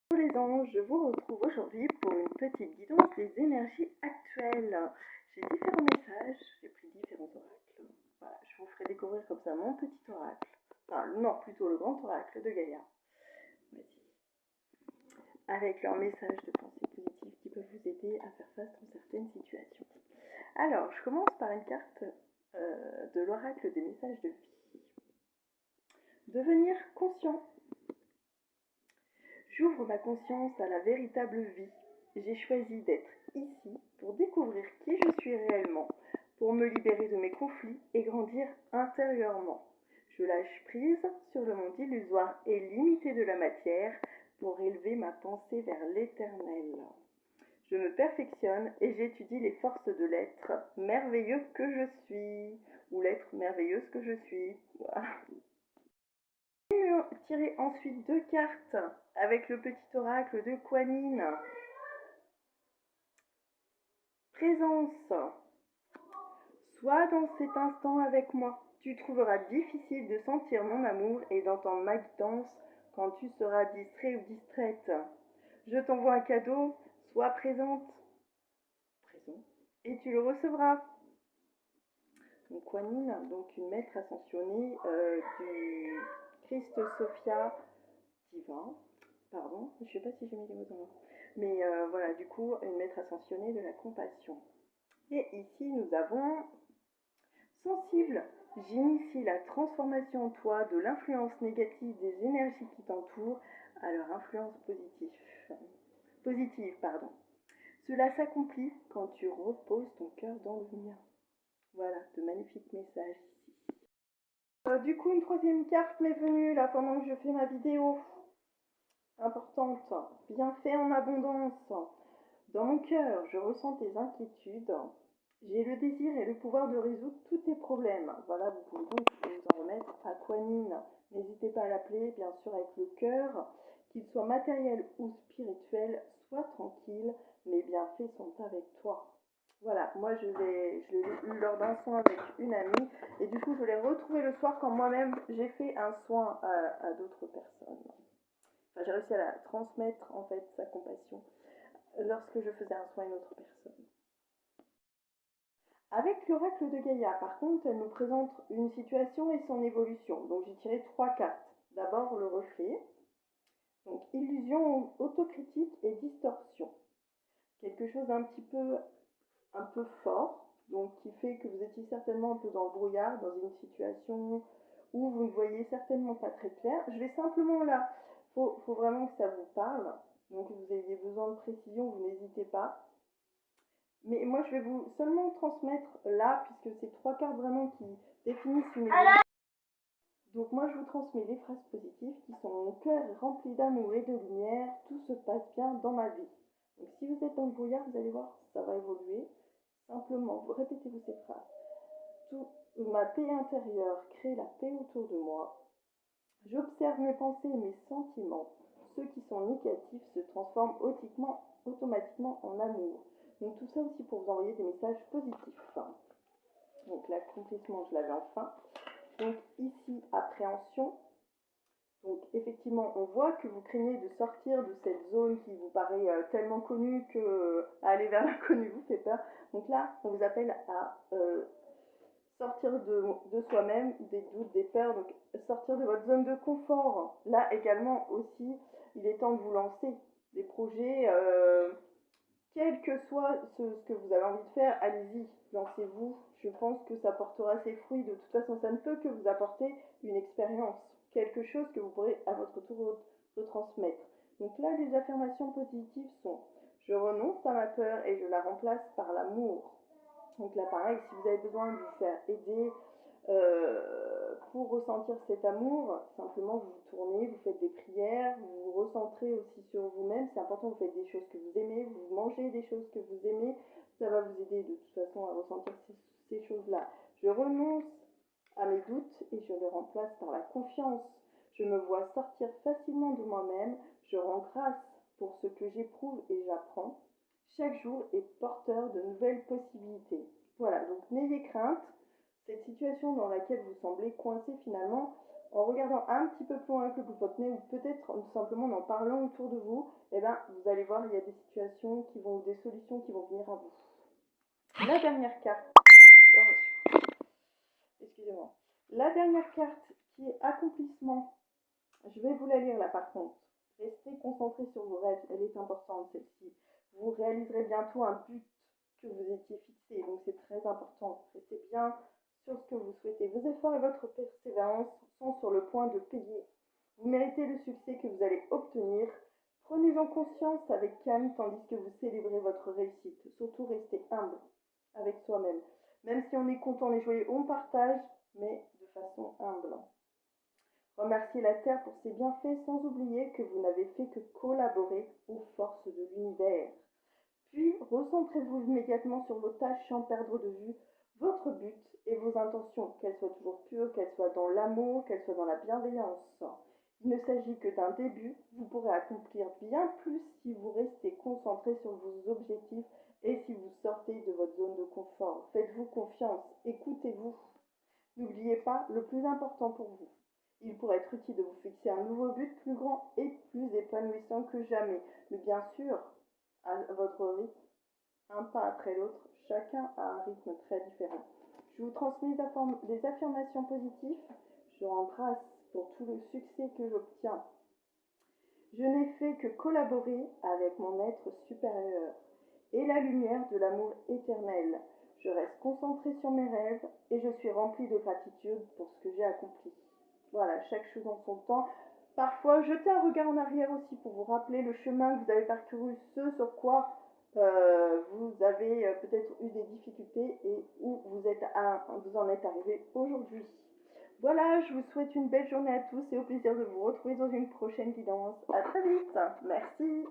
Bonjour les anges, je vous retrouve aujourd'hui pour une petite guidance des énergies actuelles. J'ai différents messages, j'ai pris différents oracles. Voilà, je vous ferai découvrir comme ça mon petit oracle. Enfin, non, plutôt le grand oracle de Gaïa. Voici. Avec leurs messages de pensée positive qui peuvent vous aider à faire face dans certaines situations. Alors, je commence par une carte de l'oracle des messages de vie. Devenir conscient. J'ouvre ma conscience à la véritable vie. J'ai choisi d'être ici pour découvrir qui je suis réellement, pour me libérer de mes conflits et grandir intérieurement. Je lâche prise sur le monde illusoire et limité de la matière pour élever ma pensée vers l'éternel. Je me perfectionne et j'étudie les forces de l'être merveilleux que je suis, ou l'être merveilleuse que je suis. Voilà. Tirer ensuite 2 cartes avec le petit oracle de Kuan Yin. Présence. Sois dans cet instant avec moi. Tu trouveras difficile de sentir mon amour et d'entendre ma guidance quand tu seras distrait ou distraite. Je t'envoie un cadeau, sois présente. Présent. Et tu le recevras. Donc Kuan Yin, donc une maître ascensionnée du Christ Sophia divin. Pardon, je ne sais pas si j'ai mis les mots dans l'ordre. Mais voilà, du coup, une maître ascensionnée de la compassion. Et ici, nous avons sensible. J'initie la transformation en toi de l'influence négative des énergies qui t'entourent à leur influence positive. Cela s'accomplit quand tu reposes ton cœur dans le mien. Voilà, de magnifiques messages ici. Du coup, une troisième carte m'est venue là pendant que je fais ma vidéo. Importante, bienfait en abondance. Dans mon cœur, je ressens tes inquiétudes. J'ai le désir et le pouvoir de résoudre tous tes problèmes. Voilà, vous pouvez donc vous en remettre à Kuan Yin. N'hésitez pas à l'appeler, bien sûr, avec le cœur. Qu'il soit matériel ou spirituel, sois tranquille, mes bienfaits sont avec toi. Voilà, moi je l'ai eu lors d'un soin avec une amie, et du coup je l'ai retrouvé le soir quand moi-même j'ai fait un soin à d'autres personnes. Enfin, j'ai réussi à la transmettre en fait sa compassion lorsque je faisais un soin à une autre personne. Avec l'oracle de Gaïa, par contre, elle nous présente une situation et son évolution. Donc j'ai tiré 3 cartes. D'abord le reflet, donc illusion, autocritique et distorsion. Quelque chose un peu fort, donc qui fait que vous étiez certainement un peu dans le brouillard, dans une situation où vous ne voyez certainement pas très clair. Je vais simplement là, faut vraiment que ça vous parle. Donc vous ayez besoin de précision, vous n'hésitez pas. Mais moi, je vais vous seulement transmettre là, puisque c'est 3 cartes vraiment qui définissent une évolution. Donc moi, je vous transmets les phrases positives qui sont: mon cœur est rempli d'amour et de lumière, tout se passe bien dans ma vie. Donc si vous êtes dans le brouillard, vous allez voir, ça va évoluer. Simplement, répétez-vous ces phrases. Ma paix intérieure crée la paix autour de moi. J'observe mes pensées et mes sentiments. Ceux qui sont négatifs se transforment automatiquement en amour. Donc tout ça aussi pour vous envoyer des messages positifs. Donc l'accomplissement, je l'avais enfin. Donc ici, appréhension. Donc effectivement, on voit que vous craignez de sortir de cette zone qui vous paraît tellement connue que aller vers l'inconnu vous fait peur. Donc là, on vous appelle à sortir de soi-même, des doutes, des peurs, donc sortir de votre zone de confort. Là également aussi, il est temps de vous lancer des projets, quel que soit ce que vous avez envie de faire, allez-y, lancez-vous. Je pense que ça portera ses fruits. De toute façon, ça ne peut que vous apporter une expérience, quelque chose que vous pourrez à votre tour retransmettre. Donc là, les affirmations positives sont: je renonce à ma peur et je la remplace par l'amour. Donc là, pareil, si vous avez besoin de vous faire aider pour ressentir cet amour, simplement vous vous tournez, vous faites des prières, vous vous recentrez aussi sur vous-même. C'est important, vous faites des choses que vous aimez, vous mangez des choses que vous aimez. Ça va vous aider de toute façon à ressentir ces choses-là. Je renonce à mes doutes et je les remplace par la confiance. Je me vois sortir facilement de moi-même. Je rends grâce pour ce que j'éprouve et j'apprends. Chaque jour est porteur de nouvelles possibilités. Voilà, donc n'ayez crainte. Cette situation dans laquelle vous semblez coincé finalement, en regardant un petit peu plus loin que le bout de votre nez, ou peut-être tout simplement en parlant autour de vous, eh ben, vous allez voir, il y a des situations des solutions qui vont venir à vous. La dernière carte, excusez-moi, la dernière carte qui est accomplissement, je vais vous la lire là par contre. Restez concentrés sur vos rêves, elle est importante celle-ci. Vous réaliserez bientôt un but que vous étiez fixé, donc c'est très important. Restez bien sur ce que vous souhaitez. Vos efforts et votre persévérance sont sur le point de payer. Vous méritez le succès que vous allez obtenir. Prenez-en conscience avec calme tandis que vous célébrez votre réussite. Surtout restez humble avec soi-même. Même si on est content, on est joyeux, on partage, mais de façon humble. Remerciez la Terre pour ses bienfaits sans oublier que vous n'avez fait que collaborer aux forces de l'univers. Puis, recentrez-vous immédiatement sur vos tâches sans perdre de vue votre but et vos intentions, qu'elles soient toujours pures, qu'elles soient dans l'amour, qu'elles soient dans la bienveillance. Il ne s'agit que d'un début, vous pourrez accomplir bien plus si vous restez concentré sur vos objectifs et si vous sortez de votre zone de confort. Faites-vous confiance, écoutez-vous. N'oubliez pas le plus important pour vous. Il pourrait être utile de vous fixer un nouveau but plus grand et plus épanouissant que jamais. Mais bien sûr, à votre rythme, un pas après l'autre, chacun a un rythme très différent. Je vous transmets des affirmations positives. Je embrasse pour tout le succès que j'obtiens. Je n'ai fait que collaborer avec mon être supérieur et la lumière de l'amour éternel. Je reste concentrée sur mes rêves et je suis remplie de gratitude pour ce que j'ai accompli. Voilà, chaque chose en son temps. Parfois, jetez un regard en arrière aussi pour vous rappeler le chemin que vous avez parcouru, ce sur quoi vous avez peut-être eu des difficultés et où vous en êtes arrivé aujourd'hui. Voilà, je vous souhaite une belle journée à tous et au plaisir de vous retrouver dans une prochaine guidance. À très vite. Merci.